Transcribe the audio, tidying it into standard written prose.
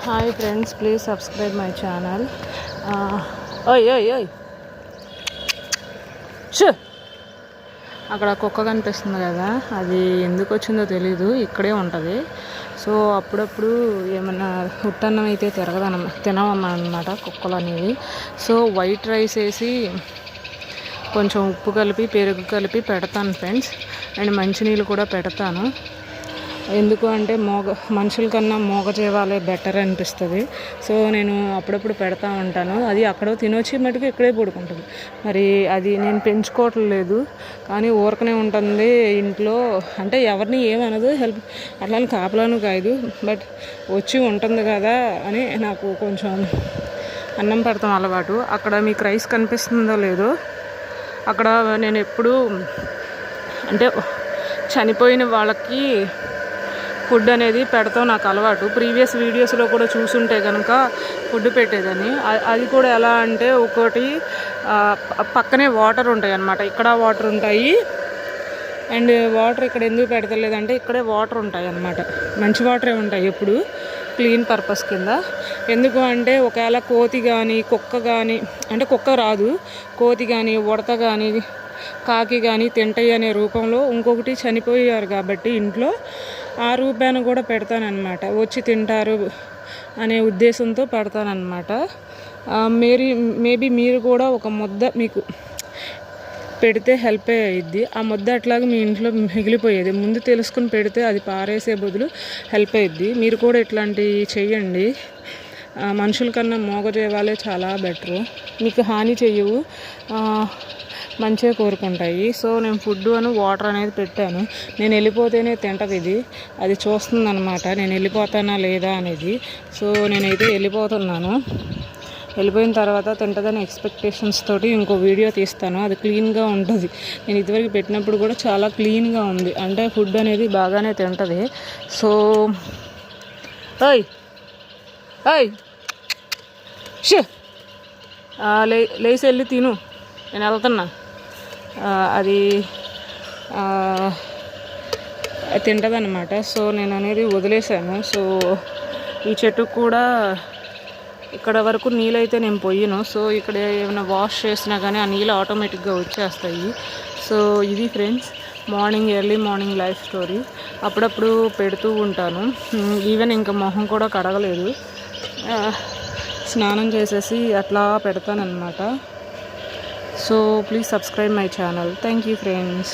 Hi friends, please subscribe my channel. ఓయ్ ఓయ్ ఓయ్ షూ అక్కడ కుక్క కనిపిస్తుంది కదా, అది ఎందుకు వచ్చిందో తెలీదు, ఇక్కడే ఉంటుంది. సో అప్పుడప్పుడు ఏమన్నా ఉట్టన్నం అయితే తినవన్నమాట కుక్కలు అనేవి. సో వైట్ రైస్ వేసి కొంచెం ఉప్పు కలిపి పెరుగు కలిపి పెడతాను ఫ్రెండ్స్. అండ్ మంచినీళ్ళు కూడా పెడతాను. ఎందుకు అంటే మనుషుల కన్నా మూగజీవాలే బెటర్ అనిపిస్తుంది. సో నేను అప్పుడప్పుడు పెడతా ఉంటాను. అది అక్కడ తినొచ్చి మటుకు ఇక్కడే పడుకుంటుంది. మరి అది నేను పెంచుకోవట్లేదు, కానీ ఊరకనే ఉంటుంది ఇంట్లో. అంటే ఎవరిని ఏమనదు, హెల్ప్ అట్లా కాపలాను కాయదు, బట్ వచ్చి ఉంటుంది కదా అని నాకు కొంచెం అన్నం పెడతాం అలవాటు. అక్కడ మీకు రైస్ కనిపిస్తుందో లేదో, అక్కడ నేను ఎప్పుడూ అంటే చనిపోయిన వాళ్ళకి ఫుడ్ అనేది పెడతాం నాకు అలవాటు. ప్రీవియస్ వీడియోస్లో కూడా చూసుంటే కనుక ఫుడ్ పెట్టేదని. అది కూడా ఎలా అంటే, ఒకటి పక్కనే వాటర్ ఉంటాయి అన్నమాట. ఇక్కడ వాటర్ ఉంటాయి, అండ్ వాటర్ ఇక్కడ ఎందుకు పెడతలేదంటే ఇక్కడే వాటర్ ఉంటాయి అన్నమాట. మంచి వాటరే ఉంటాయి ఎప్పుడు, క్లీన్ పర్పస్ కింద. ఎందుకు అంటే ఒకవేళ కోతి కానీ కుక్క కానీ, అంటే కుక్క రాదు, కోతి కానీ ఉడత కానీ కాకి కానీ తింటాయి అనే రూపంలో ఇంకొకటి చనిపోయారు కాబట్టి ఇంట్లో, ఆ రూపాన్ని కూడా పెడతానన్నమాట. వచ్చి తింటారు అనే ఉద్దేశంతో పెడతానన్నమాట. మేబీ మీరు కూడా ఒక ముద్ద మీకు పెడితే హెల్ప్ అయ్యిద్ది. ఆ ముద్ద అట్లాగే మీ ఇంట్లో మిగిలిపోయేది, ముందు తెలుసుకుని పెడితే అది పారేసే బదులు హెల్ప్ అయ్యిద్ది. మీరు కూడా ఇట్లాంటివి చెయ్యండి. మనుషుల కన్నా మూగజీవాలే చాలా బెటరు, మీకు హాని చెయ్యవు, మంచిగా కోరుకుంటాయి. సో నేను ఫుడ్ అని వాటర్ అనేది పెట్టాను. నేను వెళ్ళిపోతేనే తింటది ఇది, అది చూస్తుంది అనమాట నేను వెళ్ళిపోతానా లేదా అనేది. సో నేనైతే వెళ్ళిపోతున్నాను. వెళ్ళిపోయిన తర్వాత తింటదని ఎక్స్పెక్టేషన్స్ తోటి ఇంకో వీడియో తీస్తాను. అది క్లీన్గా ఉంటుంది. నేను ఇదివరకు పెట్టినప్పుడు కూడా చాలా క్లీన్గా ఉంది, అంటే ఫుడ్ అనేది బాగానే తింటుంది. సో ఓయ్ ఓయ్ షూ లేచి వెళ్ళి తిను, నేను వెళ్తున్నా. అది తింటుంది అన్నమాట. సో నేను అనేది వదిలేసాను. సో ఈ చెట్టుకు కూడా ఇక్కడ వరకు నీళ్ళైతే నేను పోయాను. సో ఇక్కడ ఏమైనా వాష్ చేసినా కానీ ఆ నీళ్ళు ఆటోమేటిక్గా వచ్చేస్తాయి. సో ఇది friends early morning life story. అప్పుడప్పుడు పెడుతూ ఉంటాను. ఈవెన్ ఇంకా మొహం కూడా కడగలేదు, స్నానం చేసేసి అట్లా పెడతానన్నమాట. So please subscribe my channel. Thank you friends.